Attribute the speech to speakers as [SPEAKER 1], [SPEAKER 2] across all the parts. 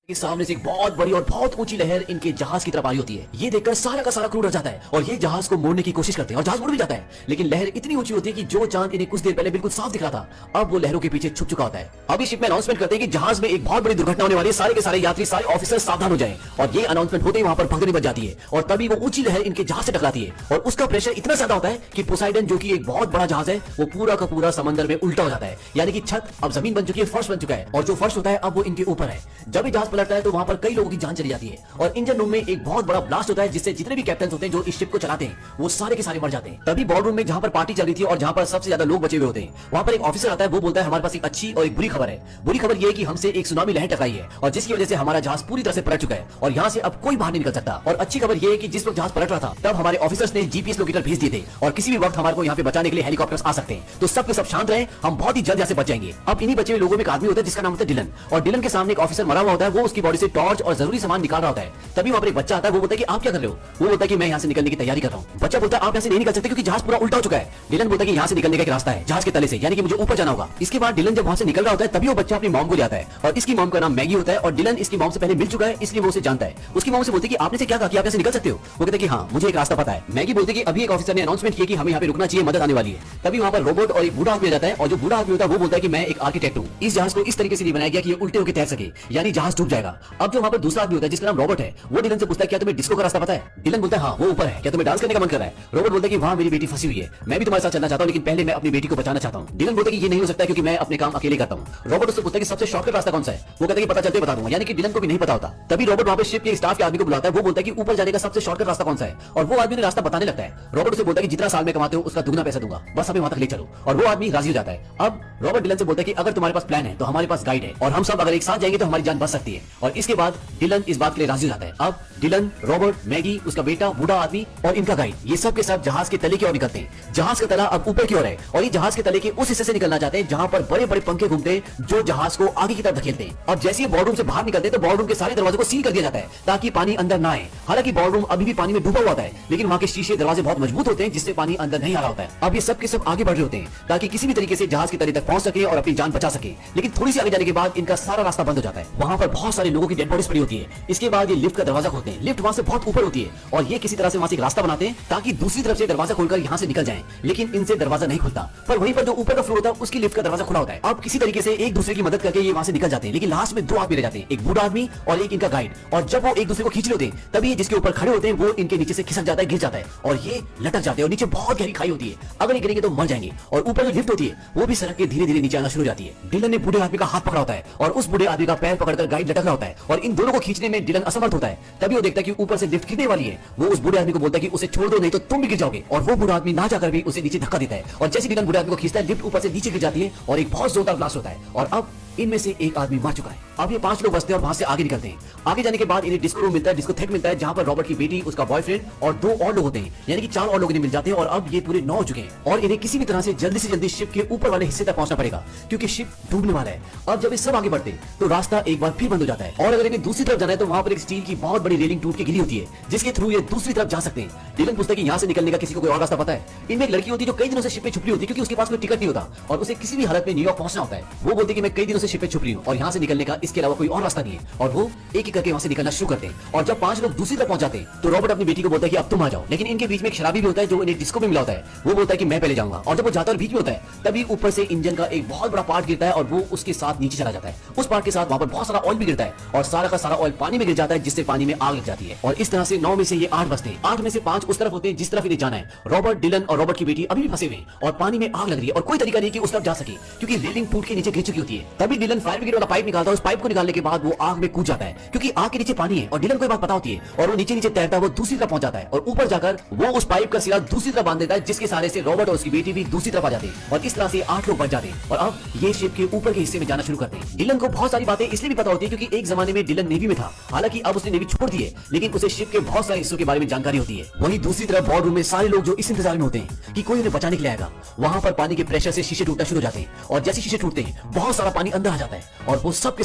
[SPEAKER 1] के सामने से एक बहुत बड़ी और बहुत ऊंची लहर इनके जहाज की तरफ आई होती है। ये देखकर सारा का सारा क्रू डर जाता है और ये जहाज को मोड़ने की कोशिश करते हैं और जहाज मुड़ भी जाता है, लेकिन लहर इतनी ऊंची होती है कि जो चांद इन्हें कुछ देर पहले बिल्कुल साफ दिख रहा था अब वो लहरों के पीछे छुप चुका होता है। अभी शिप में अनाउंसमेंट करते हैं कि जहाज में एक बहुत बड़ी दुर्घटना होने वाली है, सारे के सारे यात्री, सारे ऑफिसर सावधान हो जाएं। और ये अनाउंसमेंट होते ही वहां पर भगदड़ी बच जाती है और तभी वो ऊंची लहर इनके जहाज से टकराती है और उसका प्रेशर इतना ज्यादा होता है कि पोसाइडन, जो कि एक बहुत बड़ा जहाज है, वो पूरा का पूरा समंदर में उल्टा हो जाता है। यानी कि छत अब जमीन बन चुकी है, फर्श बन चुका है और जो फर्श होता है अब वो इनके ऊपर है। जब ये जहाज पलटता है तो वहां पर कई लोगों की जान चली जाती है और इंजन रूम में एक बहुत बड़ा ब्लास्ट होता है जिससे जितने भी कैप्टन होते हैं जो इस शिप को चलाते हैं वो सारे के सारे मर जाते हैं। तभी बोर्ड रूम में जहां पर पार्टी चल रही थी और जहां पर सबसे ज्यादा लोग बचे हुए होते हैं, वहां पर एक ऑफिसर आता है। वो बोलता है हमारे पास एक अच्छी और एक बुरी खबर है। बुरी खबर ये है कि हमसे एक सुनामी लहर टकराई है और जिसकी वजह से हमारा जहाज पूरी तरह से पलट चुका है और यहाँ से अब कोई बाहर नहीं निकल सकता। और अच्छी खबर ये है कि जिस वक्त जहाज पलट रहा था तब हमारे ऑफिसर्स ने जीपीएस लोकेटर भेज दिए थे और किसी भी वक्त हमारे को यहाँ पे बचाने के लिए हेलीकॉप्टर्स आ सकते हैं। तो सब के सब शांत रहे, हम बहुत ही जल्द यहाँ से बच जाएंगे। अब इन्हीं बचे हुए लोगों में एक आदमी होता है जिसका नाम होता है डिलन, और डिलन के सामने एक ऑफिसर मरा हुआ होता है। वो उसकी बॉडी से टॉर्च और जरूरी सामान निकाल रहा होता है। तभी वहां पर एक बच्चा आता है। वो बोलता है कि आप क्या कर रहे हो? वो बोलता है कि मैं यहाँ से निकलने की तैयारी कर रहा हूँ। बच्चा बोलता है आप यहाँ से नहीं निकल सकते क्योंकि जहाज पूरा उल्टा हो चुका है। डिलन बोलता है कि यहाँ से निकलने का एक रास्ता है, जहाज के तले से, यानी कि मुझे ऊपर जाना होगा। इसके बाद डिलन जब वहां से निकल रहा होता है तभी वो बच्चा अपनी मॉम को जाता है और इसकी मॉम का नाम मैगी होता है और डिलन इसकी मॉम से पहले मिल चुका है इसलिए वो उसे जानता है। उसकी मॉम से बोलती है कि आपने से क्या कहा कि आप यहाँ से निकल सकते हो? वो कहते हैं कि हाँ, मुझे एक रास्ता पता है। मैगी बोलती है कि अभी एक ऑफिसर ने अनाउंसमेंट किया कि हमें यहाँ पे रुकना चाहिए, मदद आने वाली है। तभी वहां पर रोबोट और एक बूढ़ा आदमी आ जाता है और जो बूढ़ा आदमी होता है वो बोलता है कि मैं एक आर्किटेक्ट हूँ, इस जहाज को इस तरीके से नहीं बनाया गया कि ये उल्टे होकर तैर सके, यानी जहाज डूब जाएगा। अब जो वहां पर दूसरा आदमी होता है जिसका नाम रॉबर्ट है, वो डिलन से पूछता है क्या तुम्हें डिस्को का रास्ता पता है? डिलन बोलता है हाँ, वो ऊपर है, क्या तुम्हें डांस करने का मन कर रहा है? रॉबर्ट बोलता है कि वहां मेरी बेटी फंसी हुई है, मैं भी तुम्हारे साथ चलना चाहता हूँ, लेकिन पहले मैं अपनी बेटी को बचाना चाहता हूँ। डिलन बोलता है कि ये नहीं हो सकता क्योंकि मैं अपने काम अकेले करता हूँ। रॉबर्ट उससे पूछता है कि सबसे शॉर्टकट रास्ता कौन सा है? वो कहता है कि पता चलते बता दूंगा, यानी कि डिलन को भी नहीं पता होता। तभी रॉबर्ट वहां पर शिप के स्टाफ के आदमी को बुलाता है। वो बोलता है कि ऊपर जाने का सबसे शॉर्टकट रास्ता कौन सा है, और वो आदमी ने रास्ता बताने लगता है। रॉबर्ट उसे बोलता है कि जितना साल में कमाते हो उसका दुगना पैसा दूंगा, बस हमें वहां तक ले चलो। और वो आदमी राजी हो जाता है। अब रॉबर्ट डिलन से बोलता है कि अगर तुम्हारे पास प्लान है तो हमारे पास गाइड है और हम सब अगर एक साथ जाएंगे तो हमारी जान बच सकती है। और इसके बाद डिलन इस बात के लिए राजी हो जाता है। अब डिलन, रॉबर्ट, मैगी, उसका बेटा, बूढ़ा आदमी और इनका गाइड, ये सब के सब जहाज के तले की ओर निकलते हैं। जहाज का तला अब ऊपर की ओर है और ये जहाज के तले के उस हिस्से से निकलना चाहते हैं जहां पर बड़े बड़े पंखे घूमते हैं जो जहाज को आगे की तरफ धकेलते हैं। अब जैसे ही बॉर्डरूम से बाहर निकलते हैं तो बॉर्डरूम के सारे दरवाजों को सील कर दिया जाता है ताकि पानी अंदर ना आए। हालांकि बॉर्डरूम अभी भी पानी में डूबा हुआ होता है, लेकिन वहां के शीशे दरवाजे बहुत मजबूत होते हैं जिससे पानी अंदर नहीं आ रहा होता है। अब ये सब के सब आगे बढ़ रहे होते हैं ताकि किसी भी तरीके से जहाज के तले तक पहुंच सके और अपनी जान बचा सके। लेकिन थोड़ी सी आगे जाने के बाद इनका सारा रास्ता बंद हो जाता है। वहां पर बहुत सारे लोगों की डेड बॉडीज पड़ी होती है। इसके बाद ये लिफ्ट का दरवाजा खोलते हैं। लिफ्ट वहां से बहुत ऊपर होती है और ये किसी तरह से वहां से एक रास्ता बनाते हैं ताकि दूसरी तरफ से दरवाजा खोलकर यहाँ से निकल जाएं। लेकिन इनसे दरवाजा नहीं खुलता, पर वहीं पर जो ऊपर का फ्लोर होता है उसकी लिफ्ट का दरवाजा खुला होता है। अब किसी तरीके से एक दूसरे की मदद करके ये वहां से निकल जाते हैं, लेकिन लास्ट में दो आदमी रह जाते हैं, एक बूढ़ा आदमी और एक इनका गाइड। और जब वो एक दूसरे को खींच लेते हैं तभी जिसके ऊपर खड़े होते हैं वो इनके नीचे से खिसक जाता है, गिर जाता है और ये लटक जाते हैं और नीचे बहुत गहरी खाई होती है। अगर ये गिरेंगे तो मर जाएंगे। और ऊपर जो लिफ्ट होती है वो भी सड़क के धीरे धीरे नीचे आना शुरू हो जाती है। डिलन ने बूढ़े आदमी का हाथ पकड़ा होता है और उस बूढ़े आदमी का पैर पकड़कर गाइड लटक रहा होता है और इन दोनों को खींचने में डिलन असमर्थ होता है। तभी वो देखता है कि ऊपर से लिफ्ट गिरने वाली है। वो उस बूढ़े आदमी को बोलता है कि उसे छोड़ दो नहीं तो तुम भी गिर जाओगे, और वो बूढ़ा आदमी ना जाकर भी उसे नीचे धक्का देता है। और जैसे डिलन बूढ़े आदमी को खींचता है लिफ्ट ऊपर से नीचे गिर जाती है और एक बहुत जोरदार ब्लास्ट होता है और अब इनमें से एक आदमी मर चुका है। अब ये 5 लोग बचते हैं और वहां से आगे निकलते हैं। आगे जाने के बाद इन्हें डिस्को रूम मिलता है, डिस्को थेक मिलता है, जहां पर रॉबर्ट की बेटी, उसका बॉयफ्रेंड और 2 और लोग होते हैं, यानी कि 4 और लोग इन्हें मिल जाते हैं। और अब ये पूरे 9 हो चुके हैं और इन्हें किसी भी तरह से जल्दी शिप के ऊपर वाले हिस्से तक पहुंचना पड़ेगा क्योंकि शिप डूबने वाला है। अब जब ये सब आगे बढ़ते हैं तो रास्ता एक बार फिर बंद हो जाता है और अगर इन्हें दूसरी तरफ जाना है तो वहां पर एक स्टील की बहुत बड़ी रेलिंग टूट के गिरी होती है जिसके थ्रू ये दूसरी तरफ जा सकते हैं। डिलन पूछता है कि यहाँ से निकलने का किसी को कोई और रास्ता पता है? इनमें एक लड़की होती है जो कई दिनों से शिप पे छुपी होती है क्योंकि उसके पास कोई टिकट नहीं होता और उसे किसी भी हालत में न्यूयॉर्क पहुंचना होता है। वो बोलती है कि मैं कई दिनों से शिप पे छुप रही हूँ और यहाँ से निकलने का इसके अलावा कोई और रास्ता नहीं है। और वो एक एक करके वहां से निकलना शुरू करते हैं और जब 5 लोग दूसरी तरफ पहुंच जाते हैं तो रॉबर्ट अपनी बेटी को बोलता है कि अब तुम आ जाओ। लेकिन इनके बीच में एक शराबी भी होता है जो इन्हें डिस्को में मिला होता है। वो बोलता है कि मैं पहले जाऊंगा और जब वो जाता और बीच में होता है तभी ऊपर से इंजन का एक बहुत बड़ा पार्ट गिरता है और वो उसके साथ नीचे चला जाता है। उस पार्ट के साथ वहां पर बहुत सारा ऑयल भी गिरता है और सारा का सारा ऑयल पानी में गिर जाता है जिससे पानी में आग लग जाती है। और इस तरह से 9 में से ये 8 बचते हैं। 8 में से 5 उस तरफ होते हैं जिस तरफ इन्हें जाना है। रॉबर्ट, डिलन और रॉबर्ट की बेटी अभी भी फंसे हुए हैं और पानी में आग लग रही है और कोई तरीका नहीं कि उस तरफ जा सके क्योंकि रेलिंग टूट के नीचे गिर चुकी होती है। तभी डिलन फायर ब्रिगेड वाला पाइप निकालता है। उस पाइप को निकालने के बाद वो आग में कूद जाता है क्योंकि आग के नीचे पानी है और डिलन को ये बात पता होती है और वो नीचे नीचे तैरता है। वो दूसरी तरफ पहुंच जाता है और ऊपर जाकर वो उस पाइप का सिरा दूसरी तरफ बांध देता है जिसके सहारे से रॉबर्ट और उसकी बेटी भी दूसरी तरफ आ जाते हैं और इस तरह से 8 लोग बच जाते हैं और अब ये शिप के ऊपर के हिस्से में जाना शुरू करते हैं। डिलन को बहुत सारी बातें इसलिए भी पता होती है क्योंकि एक जमाने में डिलन नेवी में था। हालांकि अब उसने नेवी छोड़ दी है लेकिन उसे शिप के बहुत सारे हिस्सों के बारे में जानकारी होती है। वहीं दूसरी तरफ बॉर्ड रूम में सारे लोग जो इस इंतजार में होते हैं कि कोई उन्हें बचाने के लिए आएगा, वहां पर पानी के प्रेशर से शीशे टूटना शुरू हो जाते हैं और जैसे शीशे टूटते हैं बहुत सारा पानी अंदर आ जाता है और वो सब के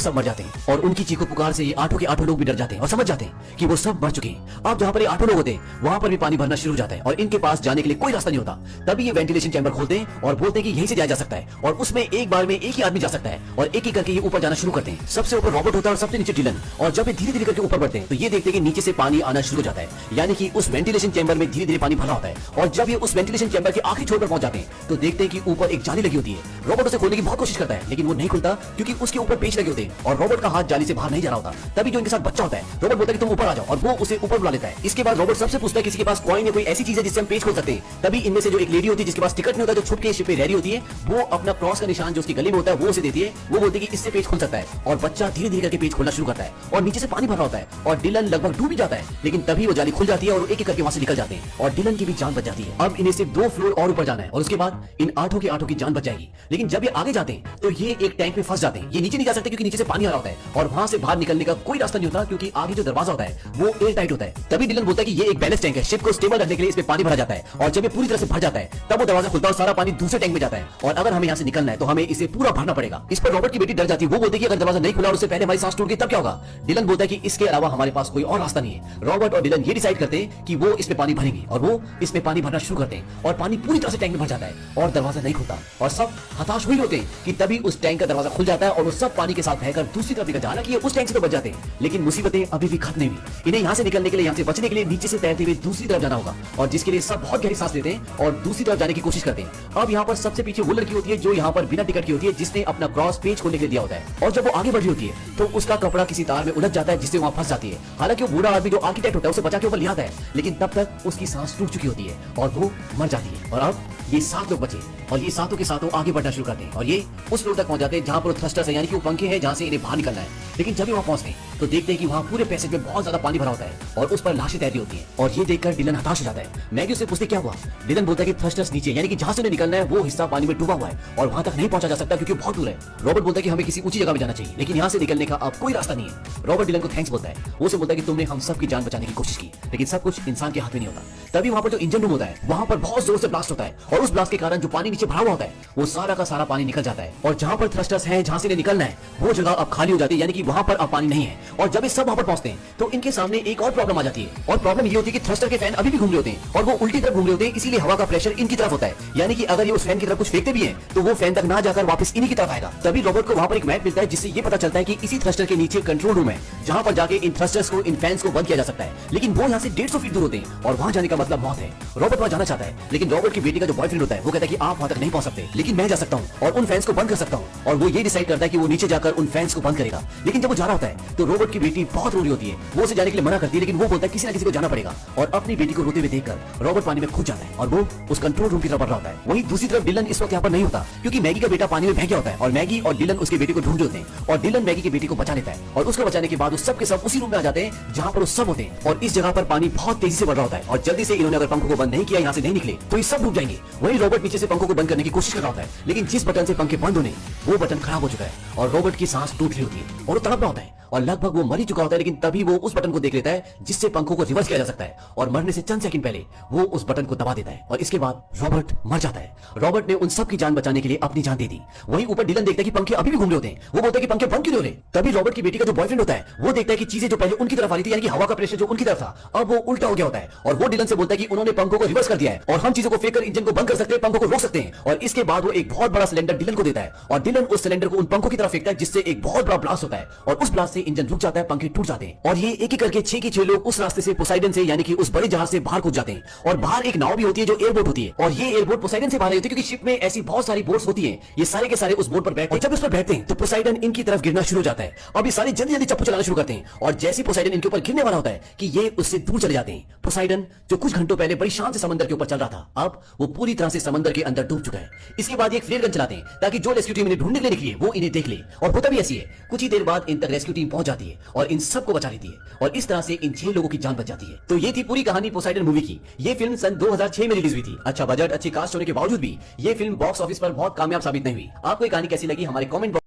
[SPEAKER 1] सब मर जाते हैं। और उनकी चीखों पुकार से ये 8 के 8 लोग भी डर जाते हैं और समझ जाते हैं कि वो सब मर चुके हैं। अब जहाँ पर ये 8 लोग होते हैं वहां पर भी पानी भरना शुरू हो जाता है और इनके पास जाने के लिए कोई रास्ता नहीं होता। तभी ये वेंटिलेशन चैम्बर खोलते हैं और बोलते हैं कि यहीं से जाया जा सकता है और उसमें एक बार में एक ही आदमी जा सकता है और एक एक करके ये ऊपर जाना शुरू करते हैं। सबसे ऊपर रॉबर्ट होता है और सबसे नीचे डिलन। और जब ये धीरे धीरे करके ऊपर बढ़ते हैं तो ये देखते हैं कि नीचे से पानी आना शुरू हो जाता है, यानी कि उस वेंटिलेशन चैम्बर में धीरे धीरे पानी भरा होता है। और जब ये उस वेंटिलेशन चैम्बर के आखिरी छोर पर पहुंच जाते हैं तो देखते हैं कि ऊपर एक जाली लगी होती है। रॉबर्ट उसे खोलने की बहुत कोशिश करता है लेकिन वो नहीं खुलता क्योंकि उसके ऊपर पेच लगे होते हैं और रॉबर्ट का हाथ जाली से बाहर नहीं जा रहा होता। तभी जो इनके साथ बच्चा होता है रॉबर्ट बोलता है कि तुम ऊपर आ जाओ और वो उसे ऊपर बुला लेता है। इसके बाद रॉबर्ट सबसे पूछता है किसी के पास कॉइन या कोई ऐसी चीज है जिससे हम पेच खोल सकते हैं। तभी इनमें से जो एक लेडी होती है जिसके पास टिकट नहीं होता, जो छुप के शिप पे रह रही होती है, वो अपना क्रॉस का निशान जो उसकी गले में होता है वो उसे देती है। वो बोलती है कि इससे पेच खुल सकता है और बच्चा धीरे धीरे करके पेच खोलना शुरू करता है और नीचे से पानी भर रहा होता है और डिलन लगभग डूब जाता है। लेकिन तभी वो जाली खुल जाती है और एक एक करके वहां से निकल जाते हैं और डिलन की भी जान बच जाती है। अब इन्हें सिर्फ 2 फ्लोर और ऊपर जाना है और उसके बाद इन 8 के 8 की जान बच जाएगी। लेकिन जब ये आगे जाते हैं तो ये एक टैंक में फंस जाते हैं। ये नीचे नहीं जा सकते क्योंकि नीचे से पानी आ रहा होता है और वहां से बाहर निकलने का कोई रास्ता नहीं होता क्योंकि आगे जो दरवाजा होता है वो एयर टाइट होता है। तभी डिलन बोलता है कि ये एक बैलेंस टैंक है, शिप को स्टेबल रखने के लिए इसमें पानी भरा जाता है और जब ये पूरी तरह से भर जाता है तब वो दरवाजा खुलता है और सारा पानी दूसरे टैंक में जाता है और अगर हमें यहाँ से निकलना है तो हमें इसे पूरा भरना पड़ेगा। इस पर रॉबर्ट की बेटी डर जाती है। वो बोलती है कि अगर दरवाजा नहीं खुला और उससे पहले हमारी सांस टूट गई तब क्या होगा। डिलन बोलता है कि इसके अलावा हमारे पास कोई और रास्ता नहीं है। रॉबर्ट और डिलन ये डिसाइड करते हैं कि वो इसमें पानी भरेंगे और वो इसमें पानी भरना शुरू करते हैं और पानी पूरी तरह से टैंक में भर जाता है और दरवाजा नहीं खुलता और सब हताश हुए होते हैं कि तभी उस टैंक का दरवाजा खुल जाता है और वो सब पानी के साथ बहकर दूसरी तरफ निकल जाए। हालांकि उस टैंक से तो बच जाते हैं लेकिन मुसीबतें अभी भी खत्म नहीं हुई। इन्हें यहाँ से निकलने के लिए, यहाँ से बचने के लिए नीचे से तैरते हुए दूसरी तरफ जाना होगा और जिसके लिए सब बहुत गहरी सांस लेते हैं और दूसरी तरफ जाने की कोशिश करते हैं। अब यहाँ पर सबसे पीछे वो लड़की होती है जो यहाँ पर बिना टिकट की होती है, जिसने अपना क्रॉस पेज खोलने के लिए दिया होता है और जब वो आगे बढ़ रही होती है तो उसका कपड़ा किसी तार में उलझ जाता है जिससे वहां फंस जाती है। हालांकि वो बूढ़ा आदमी जो आर्किटेक्ट होता है उसे बचा के ऊपर ले आता है लेकिन तब तक उसकी सांस टूट चुकी होती है और वो मर जाती है। और अब ये 7 लोग बचे और ये सातों के सातों आगे बढ़ना शुरू करते हैं और ये उस फ्लोर तक पहुंच जाते हैं जहां पर थ्रस्टर्स है, यानी कि वो पंखे हैं जहां से इन्हें बाहर निकलना है। लेकिन जब ये वहां पहुंचते हैं तो देखते हैं कि वहां पूरे पैसेज में बहुत ज्यादा पानी भरा होता है और उस पर लाशें तैरती होती हैं और ये देखकर डिलन हताश हो जाता है। मैगी उससे पूछते क्या हुआ। डिलन बोलता है कि थ्रस्टर्स नीचे, यानी कि जहां से उन्हें निकलना है वो हिस्सा पानी में डूबा हुआ है और वहां तक नहीं पहुंचा जा सकता क्योंकि बहुत दूर है। रॉबर्ट बोलता है कि हमें किसी ऊंची जगह में जाना चाहिए लेकिन यहाँ से निकलने का अब कोई रास्ता नहीं है। रॉबर्ट डिलन को थैंक्स बोलता है। वो उसे बोलता है कि तुमने हम सब की जान बचाने की कोशिश की लेकिन सब कुछ इंसान के हाथ में नहीं होता। तभी वहां पर जो इंजन रूम होता है वहां पर बहुत जोर से ब्लास्ट होता है और उस ब्लास्ट के कारण जो पानी नीचे भरा हुआ होता है वो सारा का सारा पानी निकल जाता है और जहां पर थ्रस्टर्स हैं, जहां से निकलना है वो जगह अब खाली हो जाती है, यानी कि वहां पर अब पानी नहीं है। और जब ये सब वहां पर पहुंचते हैं तो इनके सामने एक और प्रॉब्लम आ जाती है और प्रॉब्लम ये होती है कि थ्रस्टर के फैन अभी भी घूम रहे होते हैं और वो उल्टी तरफ घूम रहे होते हैं, इसीलिए हवा का प्रेशर इनकी तरफ होता है, यानी कि अगर ये उस फैन की तरफ कुछ फेंकते भी हैं तो वो फैन तक ना जाकर वापस इन्हीं की तरफ आएगा। तभी रॉबर्ट को वहां पर एक मैप मिलता है जिससे ये पता चलता है कि इसी थ्रस्टर के नीचे कंट्रोल रूम है जहां पर जाके इन थ्रस्टर्स को, इन फैंस को बंद किया जा सकता है। लेकिन वो यहाँ से 150 फीट दूर होते हैं और वहां जाने का मतलब मौत है। रॉबर्ट वहां जाना चाहता है लेकिन रॉबर्ट की बेटी का जो बॉयफ्रेंड होता है वो कहता है कि आप वहां तक नहीं पहुंच सकते लेकिन मैं जा सकता हूं और उन फैंस को बंद कर सकता हूं। और वो ये डिसाइड करता है कि वो नीचे जाकर उन फैंस को बंद करेगा। लेकिन जब वो जा रहा होता है तो रॉबर्ट की बेटी बहुत रो रही होती है। वो उसे जाने के लिए मना करती है लेकिन वो बोलता है किसी ना किसी को जाना पड़ेगा और अपनी बेटी को रोते हुए देखकर रॉबर्ट पानी में कूद जाता है और वो उस कंट्रोल रूम की तरफ बढ़ रहा होता है। वहीं दूसरी तरफ डिलन इस वक्त यहाँ पर नहीं होता क्योंकि मैगी का बेटा पानी में बह गया होता है और मैगी और डिलन उसके बेटे को ढूंढ होते हैं और डिलन मैगी की बेटी को बचा लेता है और उसको बचाने के बाद सब के सब उसी रूम में आ जाते हैं जहां पर वो सब होते हैं। और इस जगह पर पानी बहुत तेजी से बढ़ रहा होता है और जल्दी से इन्होंने अगर पंखों को बंद नहीं किया, यहाँ से नहीं निकले तो ये सब डूब जाएंगे। वहीं रॉबर्ट नीचे से पंखों को बंद करने की कोशिश कर रहा होता है लेकिन जिस बटन से पंखे बंद होने वो बटन खराब हो चुका है और रॉबर्ट की सांस टूट रही होती है और वो तड़प रहा होता है और लगभग वो मर ही चुका होता है। लेकिन तभी वो उस बटन को देख लेता है जिससे पंखों को रिवर्स किया जा सकता है और मरने से चंद सेकंड पहले वो उस बटन को दबा देता है और इसके बाद रॉबर्ट मर जाता है। रॉबर्ट ने उन सब की जान बचाने के लिए अपनी जान दे दी। वहीं ऊपर डिलन देखता है कि पंखे अभी भी घूम रहे होते हैं। वो बोलता है कि पंखे बंद क्यों नहीं हो रहे। तभी रॉबर्ट की बेटी का जो बॉयफ्रेंड होता है वो देखता है कि चीजें जो पहले उनकी तरफ आ रही थी, यानी कि हवा का प्रेशर जो उनकी तरफ था, अब वो उल्टा हो गया होता है और वो डिलन से बोलता है कि उन्होंने पंखों को रिवर्स कर दिया है और हम चीजों को फेंक कर इंजन को बंद कर सकते हैं, पंखों को रोक सकते हैं। और इसके बाद वो एक बहुत बड़ा सिलेंडर डिलन को देता है और डिलन उस सिलेंडर को उन पंखों की तरफ फेंकता है जिससे एक बहुत बड़ा ब्लास्ट होता है और उस ब्लास्ट से इंजन रुक जाता है, पंखे टूट जाते हैं और ये एक एक करके 6 के 6 लोग उस रास्ते से पोसाइडन से, यानी कि उस बड़े जहाज से बाहर कूद जाते हैं। और बाहर एक नाव भी होती है जो एयरबोट होती है और ये एयरबोट पोसाइडन से बाहर होती है क्योंकि शिप में ऐसी बहुत सारी बोट्स होती हैं। ये सारे के सारे उस बोट पर बैठते हैं और जब उस पर बैठते हैं तो पोसाइडन इनकी तरफ गिरना शुरू हो जाता है। अब ये सारे जल्दी जल्दी चप्पू चलाना शुरू करते हैं और जैसे पोसाइडन इनके ऊपर गिरने वाला होता है कि ये उससे दूर चले जाते हैं। पोसाइडन जो कुछ घंटों पहले बड़ी शान से समंदर के ऊपर चल रहा था, अब वो पूरी तरह से समंदर के अंदर डूब चुका है। इसके बाद एक फ्लेयर गन चलाते हैं ताकि जो रेस्क्यू टीम इन्हें ढूंढने के लिए निकली है वो इन्हें देख ले और होता भी ऐसी है। कुछ ही देर बाद इन तक रेस्क्यू टीम पहुंच जाती है और इन सबको बचा लेती है और इस तरह से इन 6 लोगों की जान बच जाती है। तो ये थी पूरी कहानी पोसाइडन मूवी की। ये फिल्म सन 2006 में रिलीज हुई थी। अच्छा बजट, अच्छी कास्ट होने के बावजूद भी ये फिल्म बॉक्स ऑफिस पर बहुत कामयाब साबित नहीं हुई। आपको ये कहानी कैसी लगी हमारे कमेंट